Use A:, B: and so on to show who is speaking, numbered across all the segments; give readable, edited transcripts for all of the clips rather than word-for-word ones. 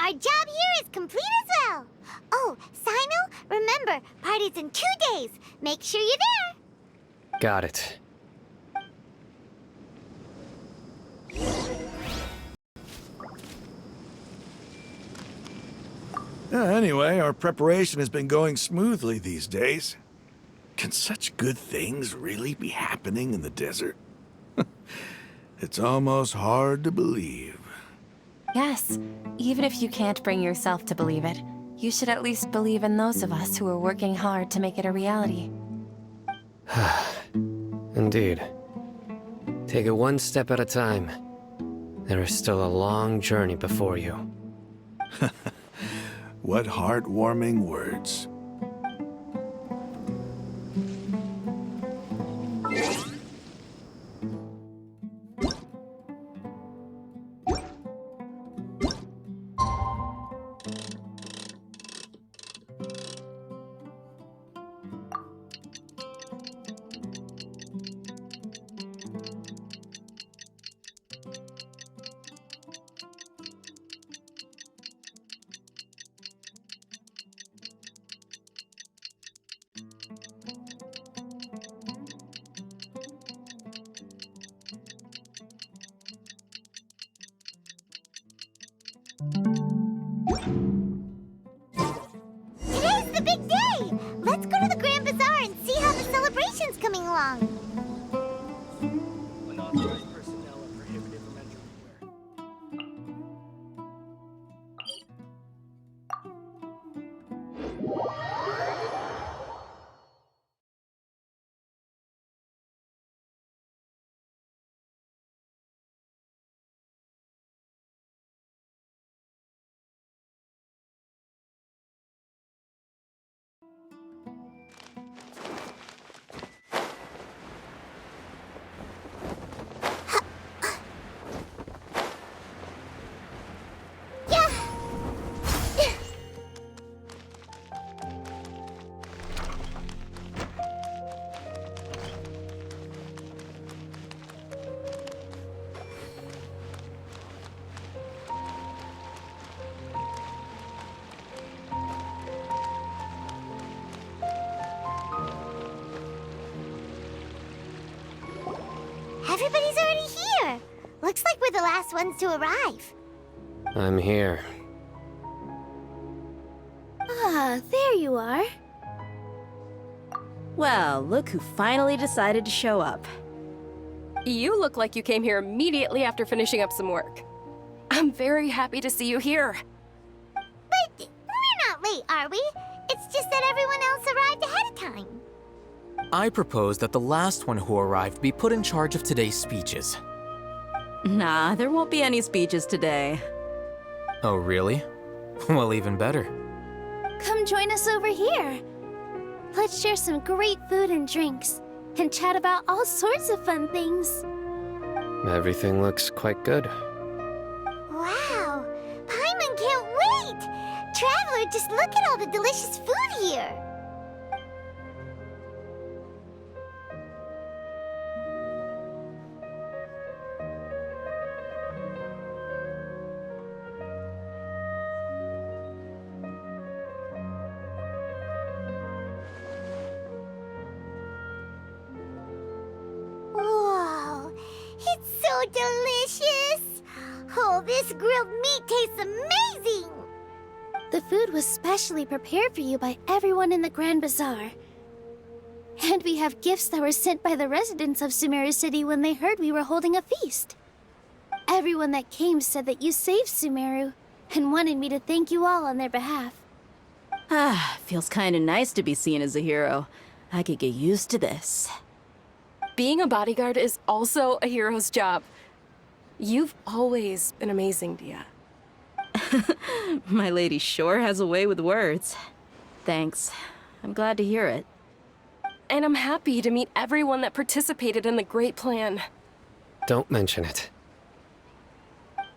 A: our job here is complete as well. Oh, Sino, remember, party's in 2 days. Make sure you're there.
B: Got it.
C: Anyway, our preparation has been going smoothly these days. Can such good things really be happening in the desert? It's almost hard to believe.
D: Yes, even if you can't bring yourself to believe it, you should at least believe in those of us who are working hard to make it a reality.
B: Indeed. Take it one step at a time. There is still a long journey before you.
C: What heartwarming words.
A: Today's the big day. Let's go to the Grand Bazaar and see how the celebration's coming along.
E: Unauthorized personnel are prohibited from entering here.
A: Everybody's already here. Looks like we're the last ones to arrive.
B: I'm here.
A: Ah, there you are.
F: Well, look who finally decided to show up.
D: You look like you came here immediately after finishing up some work. I'm very happy to see you here.
A: But we're not late, are we? It's just that everyone else arrived ahead of time.
E: I propose that the last one who arrived be put in charge of today's speeches.
F: Nah, there won't be any speeches today.
E: Oh, really? Well, even better.
A: Come join us over here. Let's share some great food and drinks, and chat about all sorts of fun things.
B: Everything looks quite good.
A: Wow! Paimon can't wait! Traveler, just look at all the delicious food here! Whoa! It's so delicious! Oh, this grilled meat tastes amazing! The food was specially prepared for you by everyone in the Grand Bazaar. And we have gifts that were sent by the residents of Sumeru City when they heard we were holding a feast. Everyone that came said that you saved Sumeru and wanted me to thank you all on their behalf.
F: Ah, feels kinda nice to be seen as a hero. I could get used to this.
D: Being a bodyguard is also a hero's job. You've always been amazing, Dia.
F: My lady sure has a way with words. Thanks. I'm glad to hear it.
D: And I'm happy to meet everyone that participated in the great plan.
B: Don't mention it.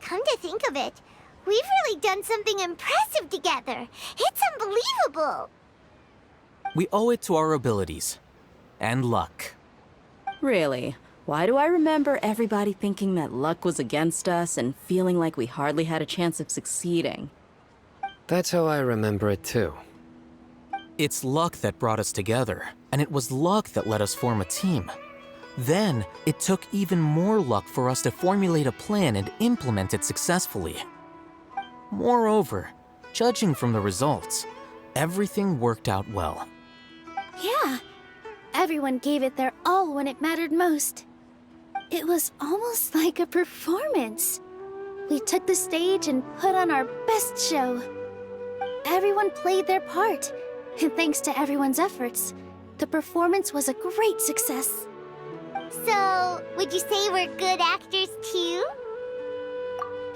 A: Come to think of it, we've really done something impressive together. It's unbelievable.
E: We owe it to our abilities. And luck.
F: Really? Why do I remember everybody thinking that luck was against us and feeling like we hardly had a chance of succeeding?
B: That's how I remember it too.
E: It's luck that brought us together, and it was luck that let us form a team. Then, it took even more luck for us to formulate a plan and implement it successfully. Moreover, judging from the results, everything worked out well.
A: Yeah, everyone gave it their all when it mattered most. It was almost like a performance. We took the stage and put on our best show. Everyone played their part, and thanks to everyone's efforts, the performance was a great success.
G: So, would you say we're good actors too?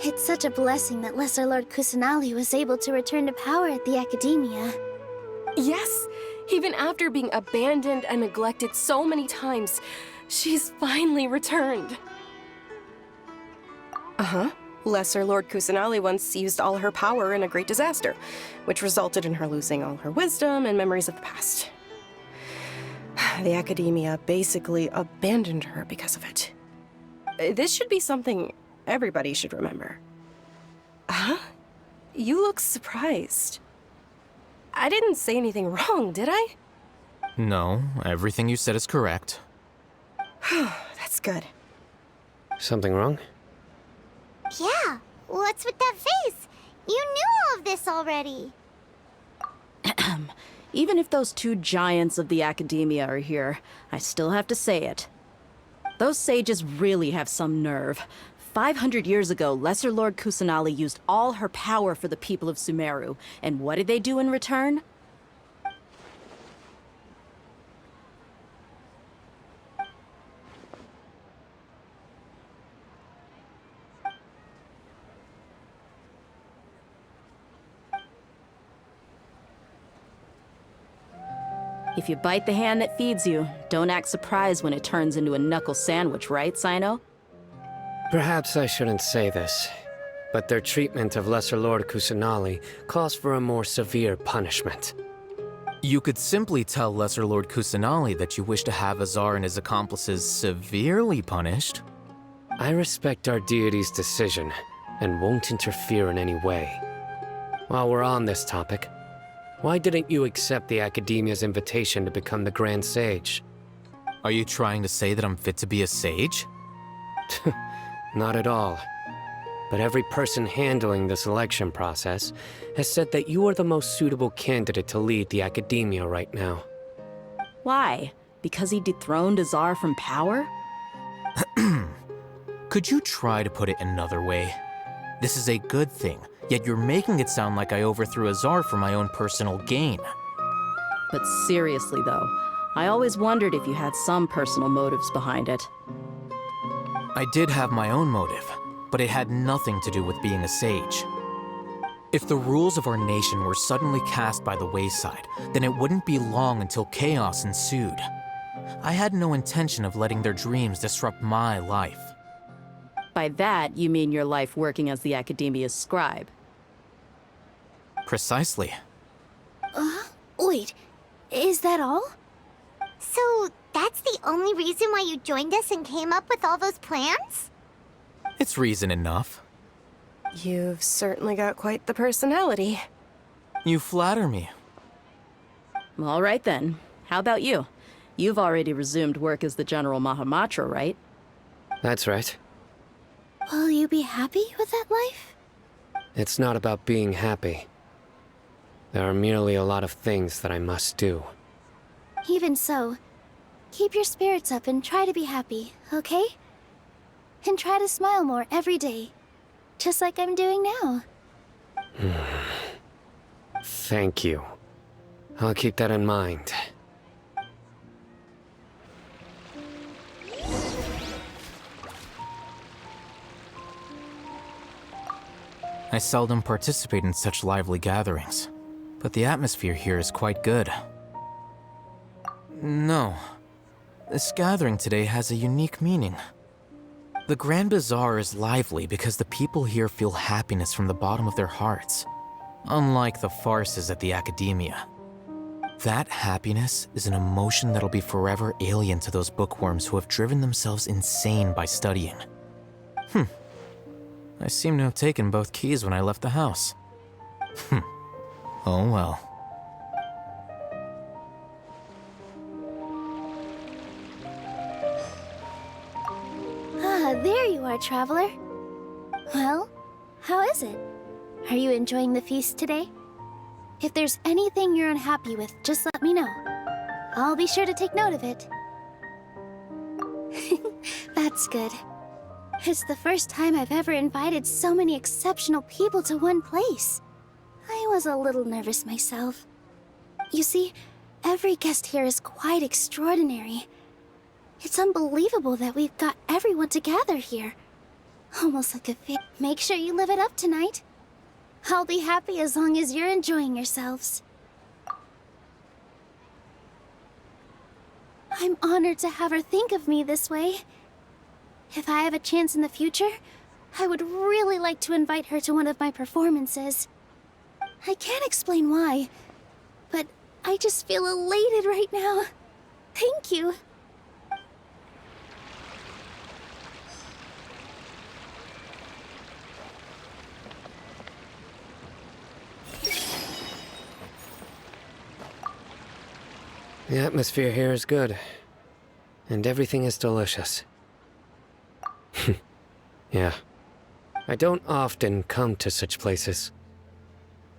A: It's such a blessing that Lesser Lord Kusanali was able to return to power at the Academia.
H: Yes, even after being abandoned and neglected so many times, she's finally returned. Uh-huh. Lesser Lord Kusanali once used all her power in a great disaster, which resulted in her losing all her wisdom and memories of the past. The Academia basically abandoned her because of it. This should be something everybody should remember. Huh? You look surprised. I didn't say anything wrong, did I?
E: No, everything you said is correct.
H: That's good.
B: Something wrong?
G: Yeah, what's with that face? You knew all of this already.
F: Even if those two giants of the Academia are here, I still have to say it. Those sages really have some nerve. 500 years ago, Lesser Lord Kusanali used all her power for the people of Sumeru, and what did they do in return? If you bite the hand that feeds you, don't act surprised when it turns into a knuckle sandwich, right, Sino?
B: Perhaps I shouldn't say this, but their treatment of Lesser Lord Kusanali calls for a more severe punishment.
E: You could simply tell Lesser Lord Kusanali that you wish to have Azar and his accomplices severely punished.
B: I respect our deity's decision and won't interfere in any way. While we're on this topic, why didn't you accept the Academia's invitation to become the Grand Sage?
E: Are you trying to say that I'm fit to be a sage?
B: Not at all. But every person handling the selection process has said that you are the most suitable candidate to lead the Academia right now.
F: Why? Because he dethroned Azar from power?
E: Could you try to put it another way? This is a good thing, yet you're making it sound like I overthrew Azar for my own personal gain.
F: But seriously, though, I always wondered if you had some personal motives behind it.
E: I did have my own motive, but it had nothing to do with being a sage. If the rules of our nation were suddenly cast by the wayside, then it wouldn't be long until chaos ensued. I had no intention of letting their dreams disrupt my life.
F: By that, you mean your life working as the Academia's scribe.
E: Precisely.
A: Wait, is that all?
G: So, that's the only reason why you joined us and came up with all those plans?
E: It's reason enough.
H: You've certainly got quite the personality.
E: You flatter me.
F: All right then. How about you? You've already resumed work as the General Mahamatra, right?
B: That's right.
A: Will you be happy with that life?
B: It's not about being happy. There are merely a lot of things that I must do.
A: Even so, keep your spirits up and try to be happy, okay? And try to smile more every day, just like I'm doing now.
B: Thank you. I'll keep that in mind.
E: I seldom participate in such lively gatherings, but the atmosphere here is quite good. No, this gathering today has a unique meaning. The Grand Bazaar is lively because the people here feel happiness from the bottom of their hearts, unlike the farces at the Academia. That happiness is an emotion that'll be forever alien to those bookworms who have driven themselves insane by studying. I seem to have taken both keys when I left the house. Oh well.
A: Ah, there you are, traveler. Well, how is it? Are you enjoying the feast today? If there's anything you're unhappy with, just let me know. I'll be sure to take note of it. That's good. It's the first time I've ever invited so many exceptional people to one place. I was a little nervous myself. You see, every guest here is quite extraordinary. It's unbelievable that we've got everyone together here. Almost like a Make sure you live it up tonight. I'll be happy as long as you're enjoying yourselves. I'm honored to have her think of me this way. If I have a chance in the future, I would really like to invite her to one of my performances. I can't explain why, but I just feel elated right now. Thank you.
B: The atmosphere here is good, and everything is delicious. Yeah. I don't often come to such places,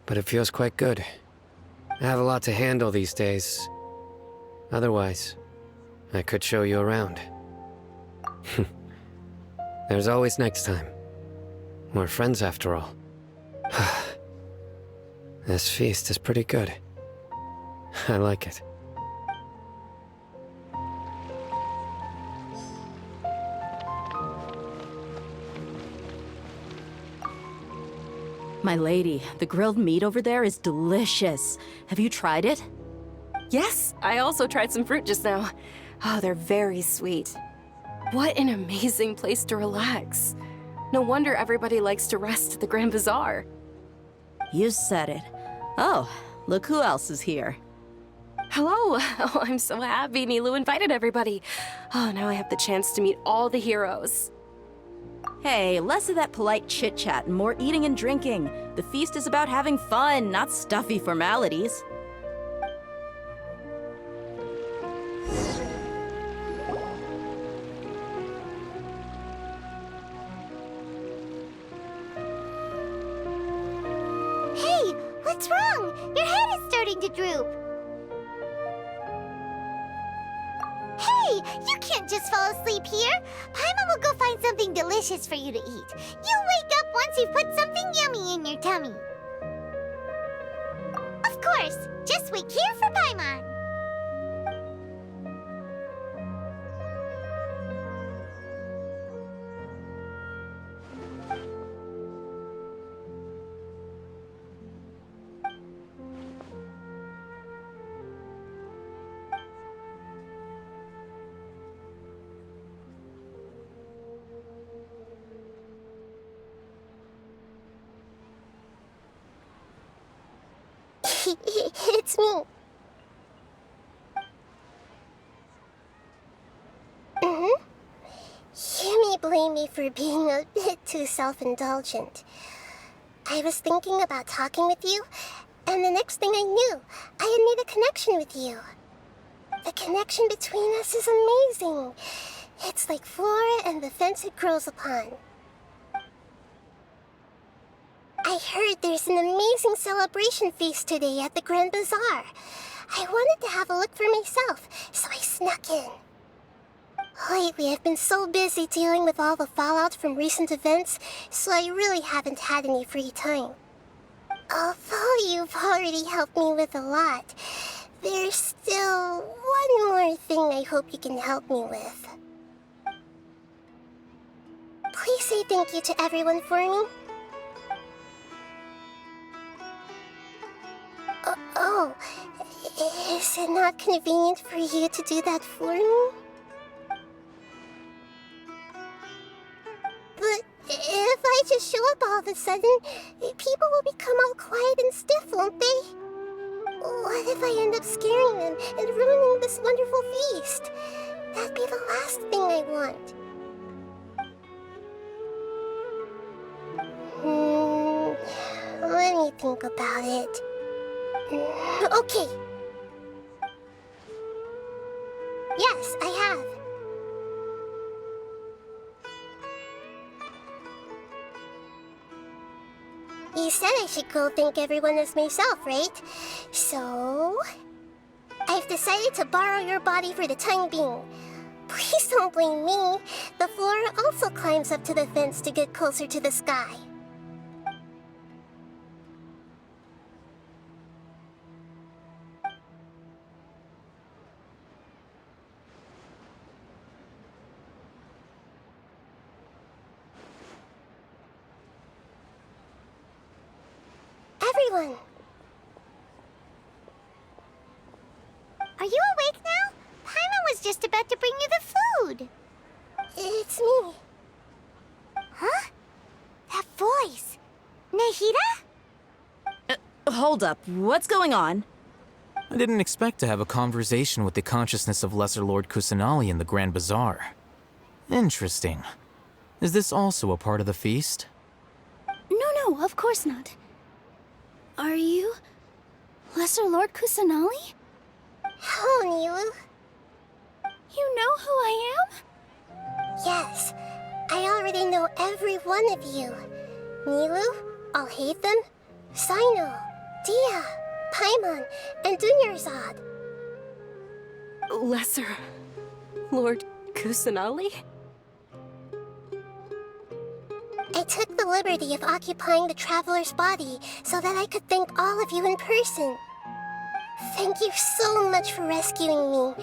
B: but it feels quite good. I have a lot to handle these days. Otherwise, I could show you around. There's always next time. We're friends after all. This feast is pretty good. I like it.
F: My lady, the grilled meat over there is delicious. Have you tried it?
H: Yes, I also tried some fruit just now. Oh, they're very sweet. What an amazing place to relax. No wonder everybody likes to rest at the Grand Bazaar.
F: You said it. Oh, look who else is here.
H: Hello! Oh, I'm so happy Nilu invited everybody. Oh, now I have the chance to meet all the heroes.
F: Hey, less of that polite chit-chat and more eating and drinking. The feast is about having fun, not stuffy formalities.
G: Hey, what's wrong? Your head is starting to droop. Hey, you can't just fall asleep here. Paimon will go find something delicious for you to eat. You'll wake up once you've put something yummy in your tummy. Of course, just wait here for Paimon. It's me. You may blame me for being a bit too self-indulgent. I was thinking about talking with you, and the next thing I knew, I had made a connection with you. The connection between us is amazing. It's like flora and the fence it grows upon. I heard there's an amazing celebration feast today at the Grand Bazaar. I wanted to have a look for myself, so I snuck in. Lately, I've been so busy dealing with all the fallout from recent events, so I really haven't had any free time. Although you've already helped me with a lot, there's still one more thing I hope you can help me with. Please say thank you to everyone for me. Oh, is it not convenient for you to do that for me? But if I just show up all of a sudden, people will become all quiet and stiff, won't they? What if I end up scaring them and ruining this wonderful feast? That'd be the last thing I want. Let me think about it. Okay. Yes, I have. You said I should go thank everyone as myself, right? So... I've decided to borrow your body for the time being. Please don't blame me. The flora also climbs up to the fence to get closer to the sky. Everyone!
A: Are you awake now? Paimon was just about to bring you the food.
G: It's me.
A: Huh? That voice. Nahida?
F: Hold up, what's going on?
E: I didn't expect to have a conversation with the consciousness of Lesser Lord Kusanali in the Grand Bazaar. Interesting. Is this also a part of the feast?
A: No, of course not. Are you... Lesser Lord Kusanali?
G: Hello, Nilu.
A: You know who I am?
G: Yes, I already know every one of you. Nilu, Alhaitham, Sino, Dia, Paimon, and Dunyarzad.
H: Lesser Lord Kusanali?
G: I took the liberty of occupying the traveler's body so that I could thank all of you in person. Thank you so much for rescuing me,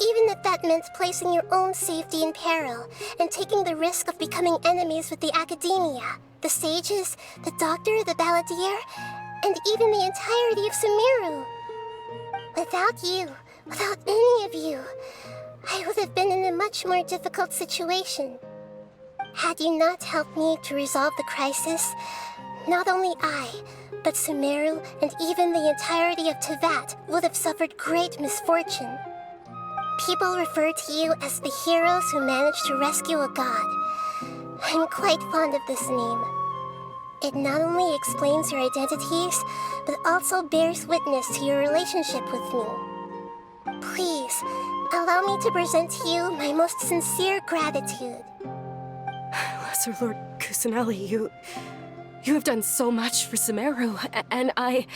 G: even if that meant placing your own safety in peril and taking the risk of becoming enemies with the academia, the sages, the doctor, the balladeer, and even the entirety of Sumeru. Without you, without any of you, I would have been in a much more difficult situation. Had you not helped me to resolve the crisis, not only I, but Sumeru and even the entirety of Tevat would have suffered great misfortune. People refer to you as the heroes who managed to rescue a god. I'm quite fond of this name. It not only explains your identities, but also bears witness to your relationship with me. Please, allow me to present to you my most sincere gratitude.
H: Lesser Lord Kusanali, you have done so much for Sumeru, and I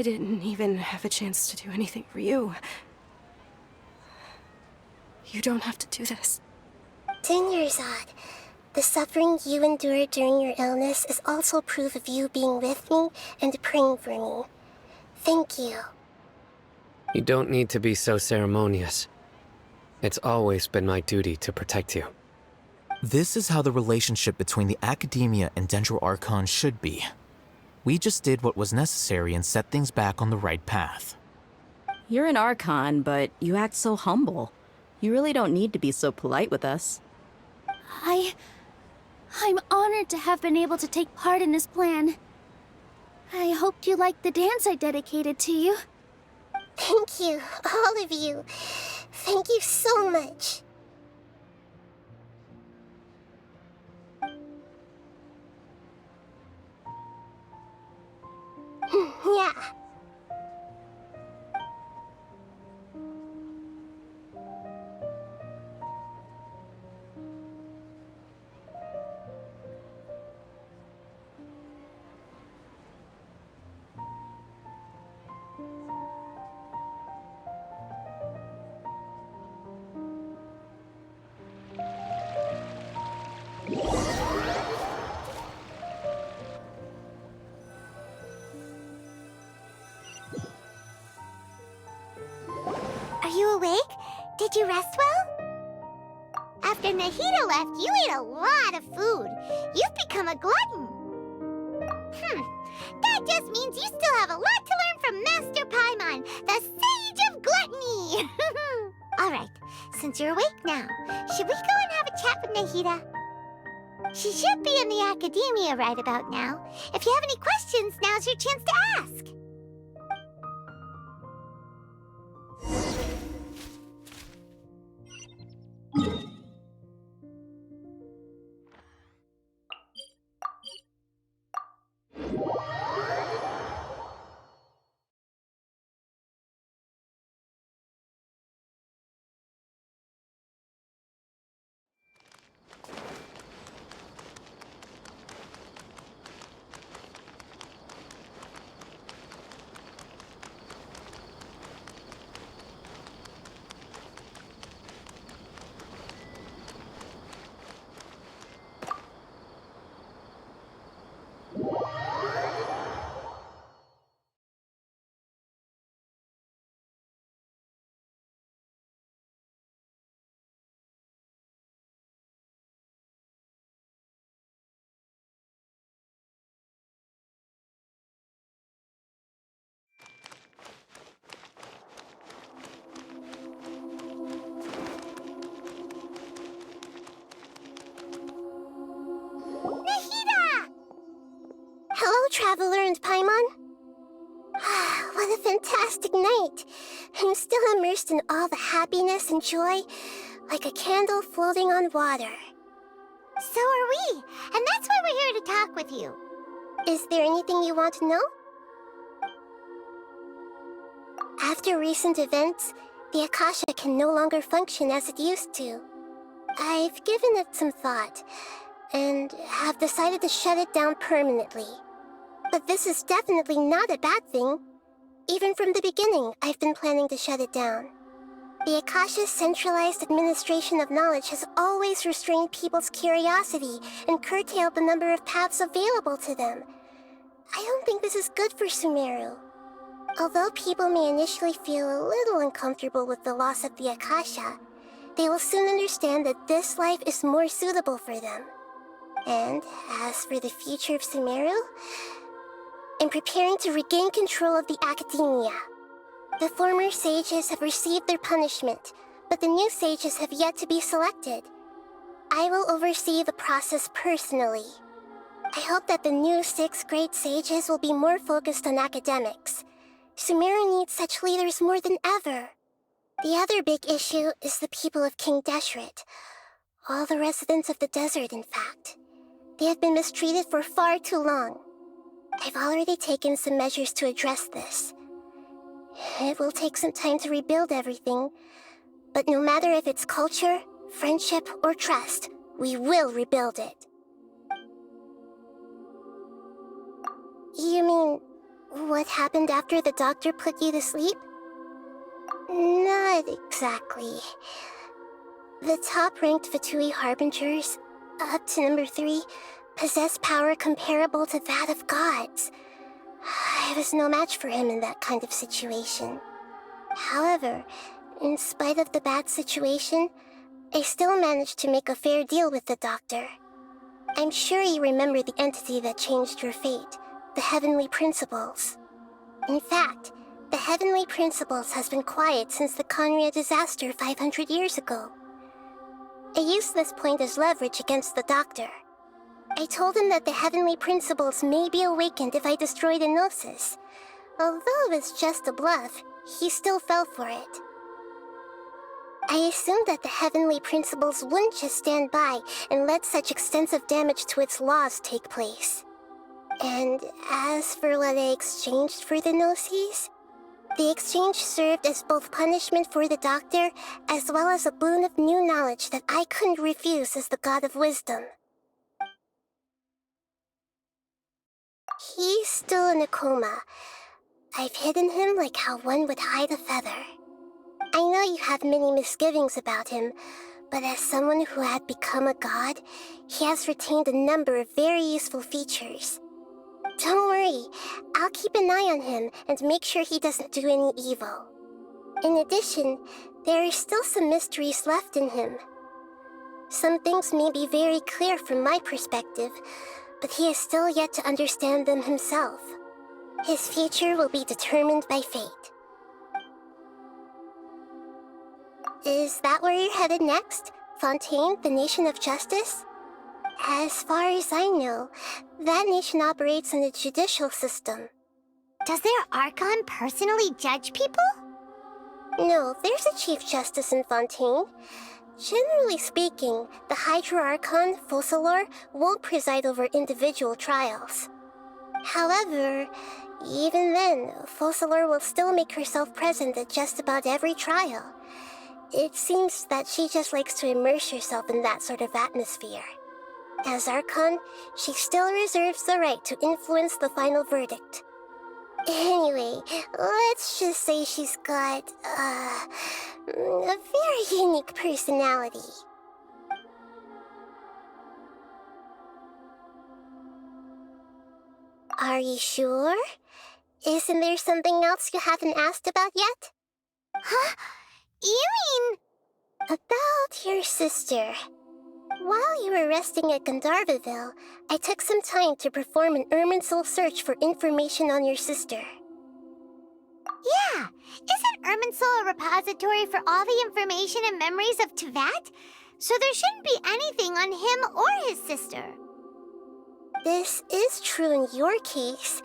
H: didn't even have a chance to do anything for you. You don't have to do this.
G: Dunyarzad, the suffering you endured during your illness is also proof of you being with me and praying for me. Thank you.
B: You don't need to be so ceremonious. It's always been my duty to protect you.
E: This is how the relationship between the Academia and Dendro Archon should be. We just did what was necessary and set things back on the right path.
F: You're an Archon, but you act so humble. You really don't need to be so polite with us.
A: I'm honored to have been able to take part in this plan. I hoped you liked the dance I dedicated to you.
G: Thank you, all of you. Thank you so much. Yeah.
A: Are you awake? Did you rest well? After Nahida left, you ate a lot of food. You've become a glutton. That just means you still have a lot to learn from Master Paimon, the Sage of Gluttony. All right, since you're awake now, should we go and have a chat with Nahida? She should be in the Academia right about now. If you have any questions, now's your chance to ask.
G: Traveler and Paimon. What a fantastic night. I'm still immersed in all the happiness and joy, like a candle floating on water.
A: So are we, and that's why we're here to talk with you.
G: Is there anything you want to know? After recent events, the Akasha can no longer function as it used to. I've given it some thought, and have decided to shut it down permanently. But this is definitely not a bad thing. Even from the beginning, I've been planning to shut it down. The Akasha's centralized administration of knowledge has always restrained people's curiosity and curtailed the number of paths available to them. I don't think this is good for Sumeru. Although people may initially feel a little uncomfortable with the loss of the Akasha, they will soon understand that this life is more suitable for them. And as for the future of Sumeru, I'm preparing to regain control of the academia. The former sages have received their punishment, but the new sages have yet to be selected. I will oversee the process personally. I hope that the new 6th grade sages will be more focused on academics. Sumeru needs such leaders more than ever. The other big issue is the people of King Deshret. All the residents of the desert, in fact. They have been mistreated for far too long. I've already taken some measures to address this. It will take some time to rebuild everything, but no matter if it's culture, friendship, or trust, we will rebuild it. You mean, what happened after the doctor put you to sleep? Not exactly. The top-ranked Fatui Harbingers, up to number 3, possess power comparable to that of gods. I was no match for him in that kind of situation. However, in spite of the bad situation, I still managed to make a fair deal with the doctor. I'm sure you remember the entity that changed your fate, the Heavenly Principles. In fact, the Heavenly Principles has been quiet since the Conria disaster 500 years ago. I used this point as leverage against the doctor. I told him that the Heavenly Principles may be awakened if I destroyed Enosis. Although it's just a bluff, he still fell for it. I assumed that the Heavenly Principles wouldn't just stand by and let such extensive damage to its laws take place. And as for what I exchanged for the Gnosis, the exchange served as both punishment for the doctor, as well as a boon of new knowledge that I couldn't refuse as the God of Wisdom. He's still in a coma. I've hidden him like how one would hide a feather. I know you have many misgivings about him, but as someone who had become a god, he has retained a number of very useful features. Don't worry, I'll keep an eye on him and make sure he doesn't do any evil. In addition, there are still some mysteries left in him. Some things may be very clear from my perspective, but he is still yet to understand them himself. His future will be determined by fate. Is that where you're headed next? Fontaine, the Nation of Justice? As far as I know, that nation operates in a judicial system.
A: Does their Archon personally judge people?
G: No, there's a Chief Justice in Fontaine. Generally speaking, the Hydra Archon, Focalor, won't preside over individual trials. However, even then, Focalor will still make herself present at just about every trial. It seems that she just likes to immerse herself in that sort of atmosphere. As Archon, she still reserves the right to influence the final verdict. Anyway, let's just say she's got, a very unique personality. Are you sure? Isn't there something else you haven't asked about yet?
A: Huh? You mean...
G: About your sister. While you were resting at Gandharvaville, I took some time to perform an Irminsul search for information on your sister.
A: Yeah! Isn't Irminsul a repository for all the information and memories of Tevat? So there shouldn't be anything on him or his sister.
G: This is true in your case.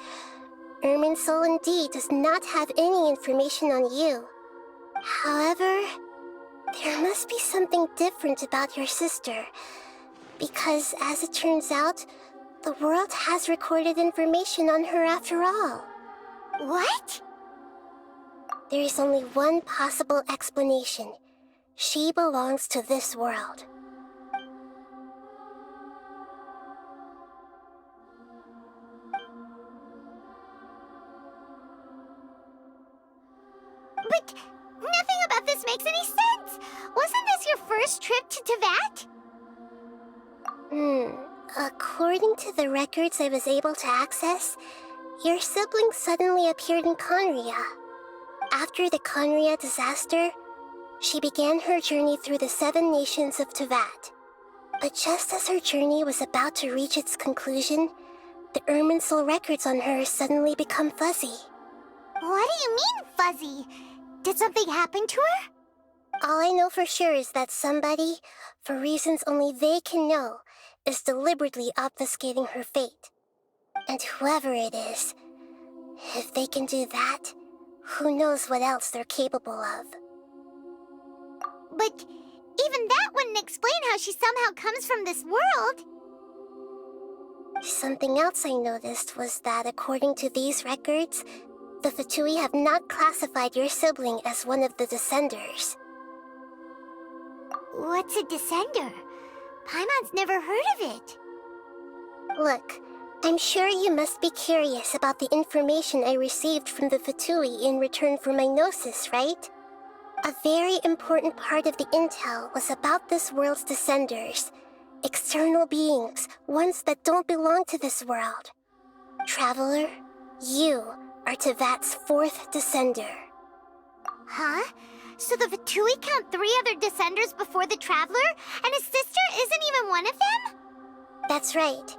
G: Irminsul indeed does not have any information on you. However, there must be something different about your sister. Because, as it turns out, the world has recorded information on her after all.
A: What?
G: There is only one possible explanation. She belongs to this world.
A: But nothing about this makes any sense! Wasn't this your first trip to Teyvat?
G: According to the records I was able to access, your sibling suddenly appeared in Conria. After the Conria disaster, she began her journey through the 7 nations of Teyvat. But just as her journey was about to reach its conclusion, the Irminsul records on her suddenly become fuzzy.
A: What do you mean, fuzzy? Did something happen to her?
G: All I know for sure is that somebody, for reasons only they can know, is deliberately obfuscating her fate. And whoever it is, if they can do that, who knows what else they're capable of.
A: But even that wouldn't explain how she somehow comes from this world.
G: Something else I noticed was that according to these records, the Fatui have not classified your sibling as one of the Descenders.
A: What's a descender? Paimon's never heard of it.
G: Look, I'm sure you must be curious about the information I received from the Fatui in return for my gnosis, right? A very important part of the intel was about this world's Descenders. External beings, ones that don't belong to this world. Traveler, you are Teyvat's 4th Descender.
A: Huh? So the Fatui count 3 other Descenders before the Traveler, and his sister isn't even one of them?
G: That's right.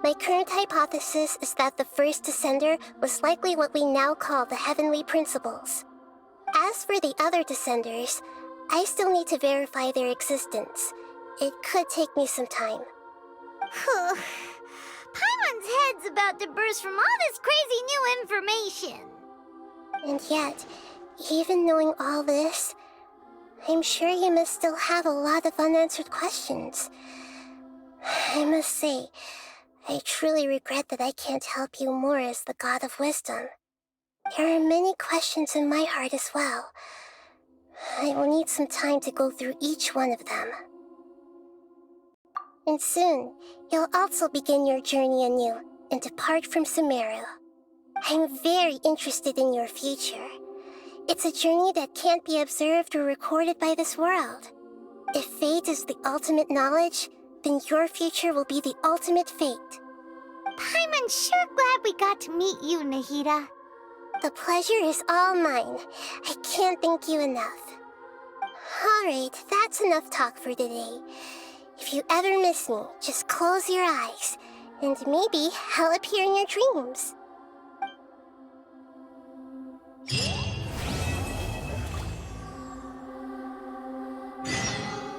G: My current hypothesis is that the first Descender was likely what we now call the Heavenly Principles. As for the other Descenders, I still need to verify their existence. It could take me some time.
A: Paimon's head's about to burst from all this crazy new information.
G: And yet, even knowing all this, I'm sure you must still have a lot of unanswered questions. I must say, I truly regret that I can't help you more as the God of Wisdom. There are many questions in my heart as well. I will need some time to go through each one of them. And soon, you'll also begin your journey anew and depart from Sumeru. I'm very interested in your future. It's a journey that can't be observed or recorded by this world. If fate is the ultimate knowledge, then your future will be the ultimate fate.
A: Paimon's sure glad we got to meet you, Nahida.
G: The pleasure is all mine. I can't thank you enough. Alright, that's enough talk for today. If you ever miss me, just close your eyes, and maybe I'll appear in your dreams.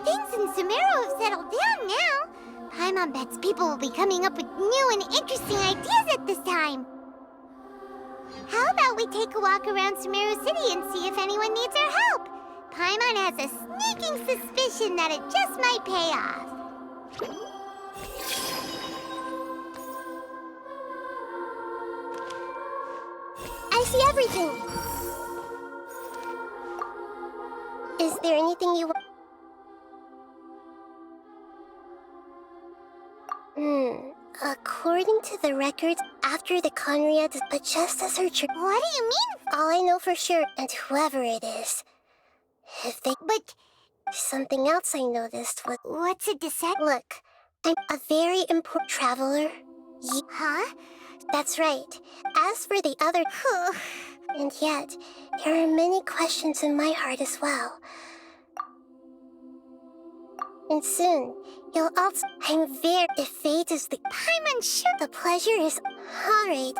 A: Things in Sumeru have settled down now. Paimon bets people will be coming up with new and interesting ideas at this time. How about we take a walk around Sumeru City and see if anyone needs our help? Paimon has a sneaking suspicion that it just might pay off.
G: I see everything. Is there anything you want? According to the records, after the Conria, but just as her
A: What do you mean?
G: all I know for sure, and whoever it is, if they...
A: But
G: Something else I noticed was...
A: what's a descent?
G: Look, I'm a very important traveler.
A: Huh?
G: That's right. As for the other... And yet, there are many questions in my heart as well. And soon, you'll also... I'm very... If fate is the...
A: Paimon sure...
G: The pleasure is... Alright,